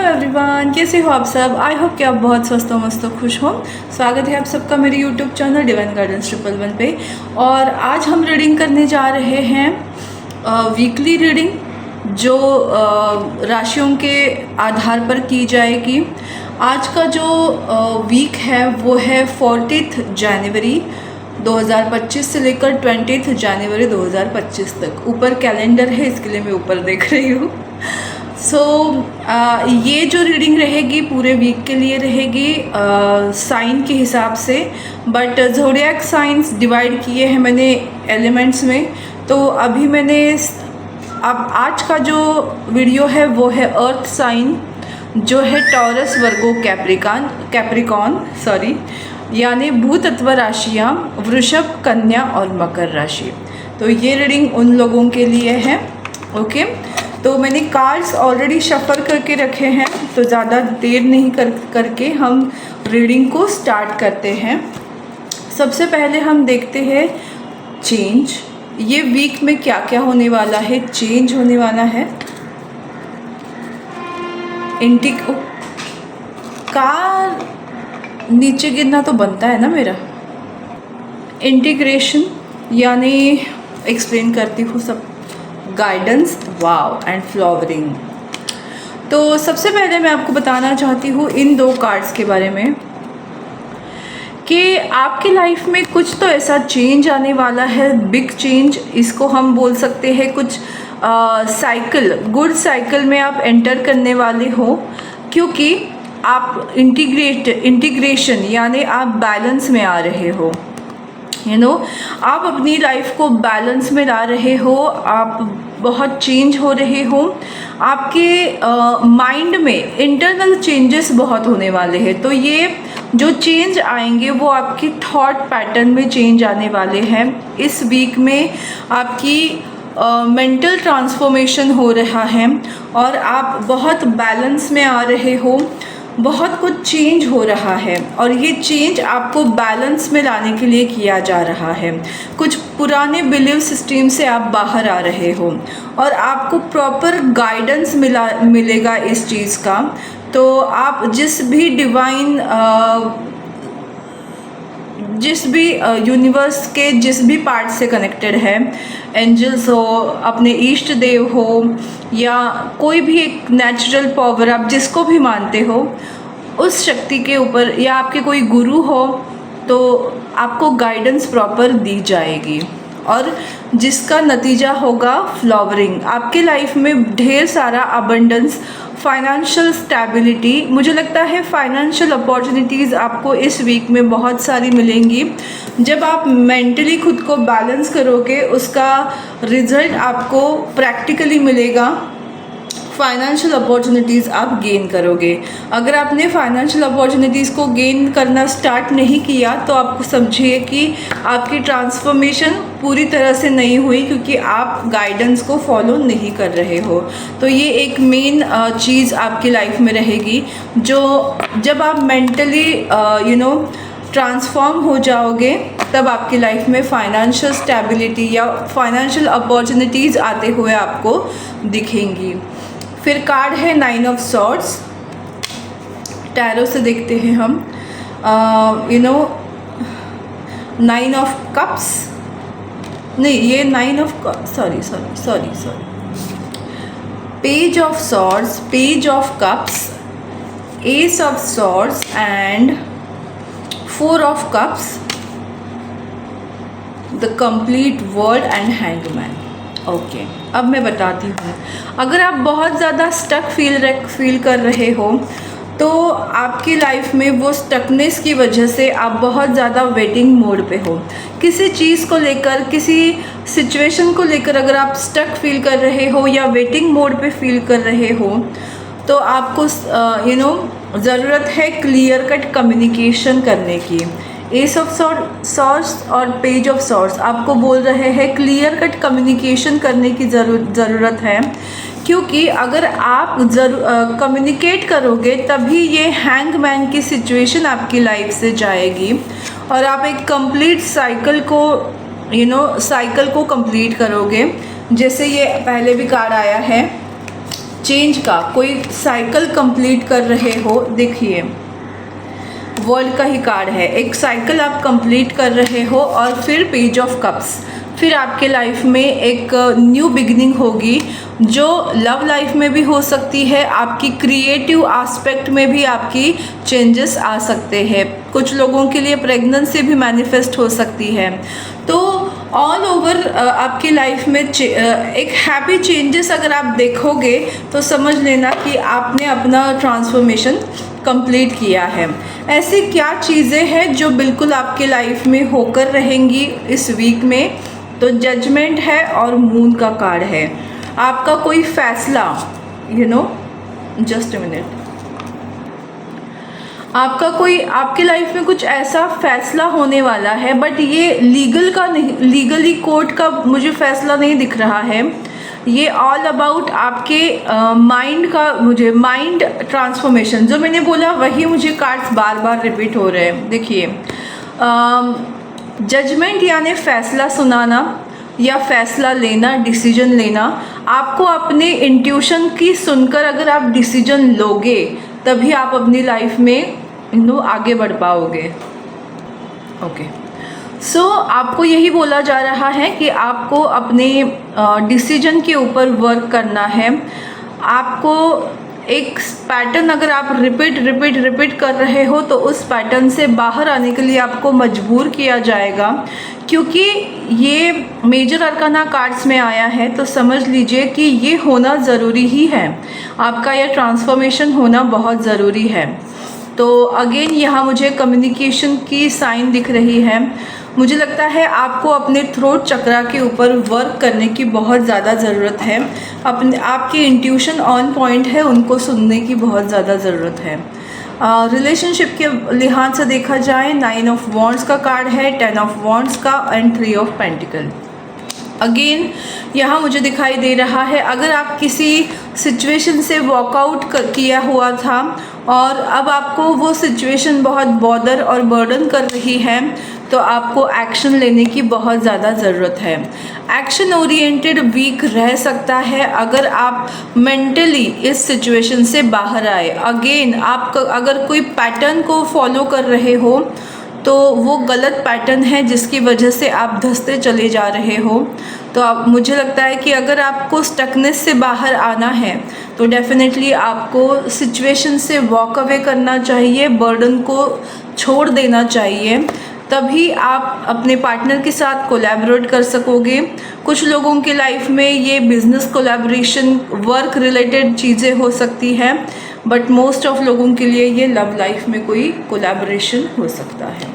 Everyone, कैसे हो आप सब। आई होप कि आप बहुत स्वस्थ हो, मस्त हो, खुश हो। स्वागत है आप सबका मेरे यूट्यूब चैनल डिवाइन गार्डन्स 111 पे। और आज हम रीडिंग करने जा रहे हैं वीकली रीडिंग, जो राशियों के आधार पर की जाएगी। आज का जो वीक है वो है 40 जनवरी 2025 से लेकर 20 जनवरी 2025 तक। ऊपर कैलेंडर है, इसके लिए मैं ऊपर देख रही हूँ। ये जो रीडिंग रहेगी पूरे वीक के लिए रहेगी साइन के हिसाब से, बट ज़ोडिएक साइंस डिवाइड किए हैं मैंने एलिमेंट्स में। तो अभी मैंने अब आज का जो वीडियो है वो है अर्थ साइन, जो है टॉरस, वर्गो, कैप्रिकॉन यानी भूतत्व राशियाँ वृषभ, कन्या और मकर राशि। तो ये रीडिंग उन लोगों के लिए है। ओके, तो मैंने कार्ड्स ऑलरेडी शफल करके रखे हैं, तो ज़्यादा देर नहीं करके हम रीडिंग को स्टार्ट करते हैं। सबसे पहले हम देखते हैं चेंज। ये वीक में क्या क्या होने वाला है, चेंज होने वाला है। कार नीचे गिरना तो बनता है ना मेरा। इंटीग्रेशन यानी एक्सप्लेन करती हूँ सब। Guidance, wow and flowering. तो सबसे पहले मैं आपको बताना चाहती हूँ इन दो कार्ड्स के बारे में कि आपकी लाइफ में कुछ तो ऐसा चेंज आने वाला है, बिग चेंज इसको हम बोल सकते हैं। कुछ साइकिल, गुड साइकिल में आप एंटर करने वाले हो, क्योंकि आप इंटीग्रेशन यानी आप बैलेंस में आ रहे हो। आप अपनी लाइफ को बैलेंस में ला रहे हो, आप बहुत चेंज हो रहे हो। आपके माइंड में इंटरनल चेंजेस बहुत होने वाले हैं। तो ये जो चेंज आएंगे वो आपकी थॉट पैटर्न में चेंज आने वाले हैं। इस वीक में आपकी मेंटल ट्रांसफॉर्मेशन हो रहा है और आप बहुत बैलेंस में आ रहे हो। बहुत कुछ चेंज हो रहा है और ये चेंज आपको बैलेंस में लाने के लिए किया जा रहा है। कुछ पुराने बिलीव सिस्टम से आप बाहर आ रहे हो और आपको प्रॉपर गाइडेंस मिलेगा इस चीज़ का। तो आप जिस भी डिवाइन यूनिवर्स के जिस भी पार्ट से कनेक्टेड है, एंजल्स हो, अपने इष्ट देव हो, या कोई भी एक नेचुरल पावर, आप जिसको भी मानते हो उस शक्ति के ऊपर, या आपके कोई गुरु हो, तो आपको गाइडेंस प्रॉपर दी जाएगी और जिसका नतीजा होगा फ्लावरिंग। आपके लाइफ में ढेर सारा अबंडेंस, फाइनेंशियल स्टेबिलिटी। मुझे लगता है फाइनेंशियल अपॉर्चुनिटीज़ आपको इस वीक में बहुत सारी मिलेंगी। जब आप मेंटली खुद को बैलेंस करोगे, उसका रिजल्ट आपको प्रैक्टिकली मिलेगा। फाइनेंशियल अपॉर्चुनिटीज़ आप गेन करोगे। अगर आपने फाइनेंशियल अपॉर्चुनिटीज़ को गेन करना स्टार्ट नहीं किया तो आपको समझिए कि आपकी ट्रांसफॉर्मेशन पूरी तरह से नहीं हुई, क्योंकि आप गाइडेंस को फॉलो नहीं कर रहे हो। तो ये एक मेन चीज़ आपकी लाइफ में रहेगी, जो जब आप मेंटली ट्रांसफॉर्म हो जाओगे तब आपकी लाइफ में फाइनेंशियल स्टेबिलिटी या फाइनेंशियल अपॉर्चुनिटीज़ आते हुए आपको दिखेंगी। फिर कार्ड है 9 ऑफ सॉर्ड्स। टैरो से देखते हैं हम। 9 ऑफ कप्स, नहीं ये 9 of sorry page of swords, page of cups, S of swords and 4 of cups, the complete world and hangman. Okay, अब मैं बताती हूँ। अगर आप बहुत ज़्यादा स्टक फील कर रहे हो, तो आपकी लाइफ में वो स्टकनेस की वजह से आप बहुत ज़्यादा वेटिंग मोड पे हो। किसी चीज़ को लेकर, किसी सिचुएशन को लेकर अगर आप स्टक फील कर रहे हो या वेटिंग मोड पे फील कर रहे हो, तो आपको ज़रूरत है क्लियर कट कम्युनिकेशन करने की। एस ऑफ सॉर्ड्स और पेज ऑफ सॉर्ड्स आपको बोल रहे हैं क्लियर कट कम्युनिकेशन करने की ज़रूरत है, क्योंकि अगर आप कम्युनिकेट करोगे तभी ये हैंगमैन की सिचुएशन आपकी लाइफ से जाएगी और आप एक कंप्लीट साइकिल को कंप्लीट करोगे। जैसे ये पहले भी कार्ड आया है चेंज का कोई साइकिल कंप्लीट कर रहे हो। देखिए वर्ल्ड का ही कार्ड है, एक साइकिल आप कंप्लीट कर रहे हो और फिर पेज ऑफ कप्स, फिर आपके लाइफ में एक न्यू बिगिनिंग होगी जो लव लाइफ में भी हो सकती है, आपकी क्रिएटिव एस्पेक्ट में भी आपकी चेंजेस आ सकते हैं। कुछ लोगों के लिए प्रेगनेंसी भी मैनिफेस्ट हो सकती है। तो ऑल ओवर आपकी लाइफ में एक हैप्पी चेंजेस अगर आप देखोगे तो समझ लेना कि आपने अपना ट्रांसफॉर्मेशन कंप्लीट किया है। ऐसी क्या चीज़ें हैं जो बिल्कुल आपके लाइफ में होकर रहेंगी इस वीक में? तो जजमेंट है और मून का कार्ड है। आपका कोई फैसला, जस्ट अ मिनट, आपका कोई आपके लाइफ में कुछ ऐसा फैसला होने वाला है, बट ये लीगल का नहीं, लीगली कोर्ट का मुझे फैसला नहीं दिख रहा है। ये ऑल अबाउट आपके माइंड का, मुझे माइंड ट्रांसफॉर्मेशन जो मैंने बोला वही मुझे कार्ड्स बार बार रिपीट हो रहे हैं। देखिए जजमेंट यानी फैसला सुनाना या फैसला लेना, डिसीजन लेना। आपको अपने इंट्यूशन की सुनकर अगर आप डिसीजन लोगे तभी आप अपनी लाइफ में आगे बढ़ पाओगे। ओके, सो आपको यही बोला जा रहा है कि आपको अपने डिसीजन के ऊपर वर्क करना है। आपको एक पैटर्न अगर आप रिपीट कर रहे हो तो उस पैटर्न से बाहर आने के लिए आपको मजबूर किया जाएगा, क्योंकि ये मेजर अरकाना कार्ड्स में आया है। तो समझ लीजिए कि ये होना ज़रूरी ही है, आपका यह ट्रांसफॉर्मेशन होना बहुत ज़रूरी है। तो अगेन यहाँ मुझे कम्युनिकेशन की साइन दिख रही है। मुझे लगता है आपको अपने थ्रोट चक्रा के ऊपर वर्क करने की बहुत ज़्यादा ज़रूरत है। अपने आपकी इंट्यूशन ऑन पॉइंट है, उनको सुनने की बहुत ज़्यादा ज़रूरत है। रिलेशनशिप के लिहाज से देखा जाए 9 ऑफ वॉन्ड्स का कार्ड है, 10 ऑफ वॉन्ड्स का एंड 3 ऑफ पेंटिकल। अगेन यहाँ मुझे दिखाई दे रहा है अगर आप किसी सिचुएशन से वॉकआउट किया हुआ था और अब आपको वो सिचुएशन बहुत बॉदर और बर्डन कर रही है, तो आपको एक्शन लेने की बहुत ज़्यादा ज़रूरत है। एक्शन ओरिएंटेड वीक रह सकता है अगर आप मेंटली इस सिचुएशन से बाहर आए। अगेन आप अगर कोई पैटर्न को फॉलो कर रहे हो तो वो गलत पैटर्न है जिसकी वजह से आप धंसते चले जा रहे हो। तो आप, मुझे लगता है कि अगर आपको स्टकनेस से बाहर आना है तो डेफिनेटली आपको सिचुएशन से वॉक अवे करना चाहिए, बर्डन को छोड़ देना चाहिए, तभी आप अपने पार्टनर के साथ कोलैबोरेट कर सकोगे। कुछ लोगों के लाइफ में ये बिज़नेस कोलैबोरेशन, वर्क रिलेटेड चीज़ें हो सकती हैं, बट मोस्ट ऑफ लोगों के लिए ये लव लाइफ में कोई कोलैबोरेशन हो सकता है।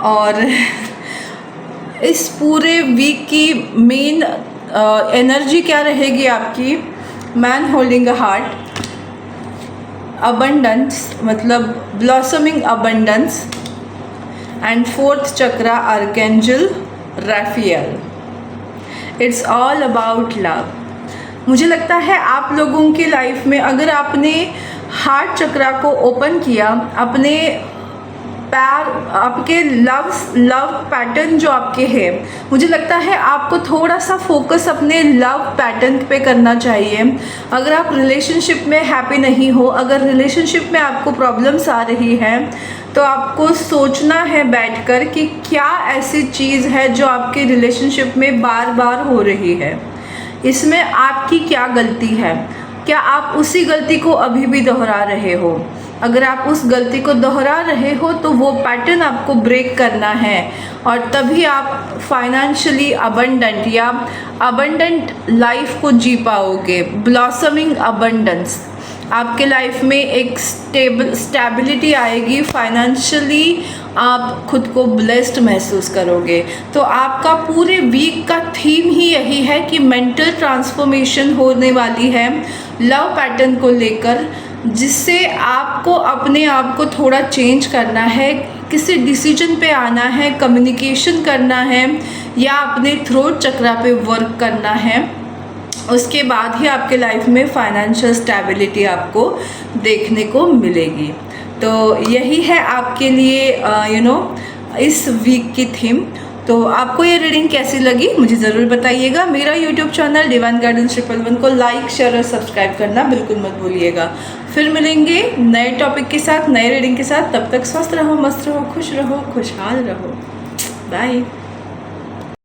और इस पूरे वीक की मेन एनर्जी क्या रहेगी आपकी? Man holding a heart, abundance मतलब blossoming abundance, and 4th chakra archangel Raphael. It's all about love. मुझे लगता है आप लोगों के लाइफ में अगर आपने हार्ट चक्रा को ओपन किया, अपने आपके लव पैटर्न जो आपके हैं, मुझे लगता है आपको थोड़ा सा फोकस अपने लव पैटर्न पे करना चाहिए। अगर आप रिलेशनशिप में हैप्पी नहीं हो, अगर रिलेशनशिप में आपको प्रॉब्लम्स आ रही हैं, तो आपको सोचना है बैठकर कि क्या ऐसी चीज़ है जो आपके रिलेशनशिप में बार बार हो रही है, इसमें आपकी क्या गलती है, क्या आप उसी गलती को अभी भी दोहरा रहे हो। अगर आप उस गलती को दोहरा रहे हो तो वो पैटर्न आपको ब्रेक करना है और तभी आप फाइनेंशियली अबंडेंट या अबंडेंट लाइफ को जी पाओगे। ब्लॉसमिंग अबंडेंस, आपके लाइफ में एक स्टेबिलिटी आएगी, फाइनेंशियली आप खुद को ब्लेस्ड महसूस करोगे। तो आपका पूरे वीक का थीम ही यही है कि मेंटल ट्रांसफॉर्मेशन होने वाली है लव पैटर्न को लेकर, जिससे आपको अपने आप को थोड़ा चेंज करना है, किसी डिसीजन पे आना है, कम्युनिकेशन करना है या अपने थ्रोट चक्रा पे वर्क करना है। उसके बाद ही आपके लाइफ में फाइनेंशियल स्टेबिलिटी आपको देखने को मिलेगी। तो यही है आपके लिए इस वीक की थीम। तो आपको ये रीडिंग कैसी लगी मुझे ज़रूर बताइएगा। मेरा यूट्यूब चैनल डिवाइन गाइडेंस 111 को लाइक शेयर और सब्सक्राइब करना बिल्कुल मत भूलिएगा। फिर मिलेंगे नए टॉपिक के साथ, नए रीडिंग के साथ। तब तक स्वस्थ रहो, मस्त रहो, खुश रहो, खुशहाल रहो। बाय।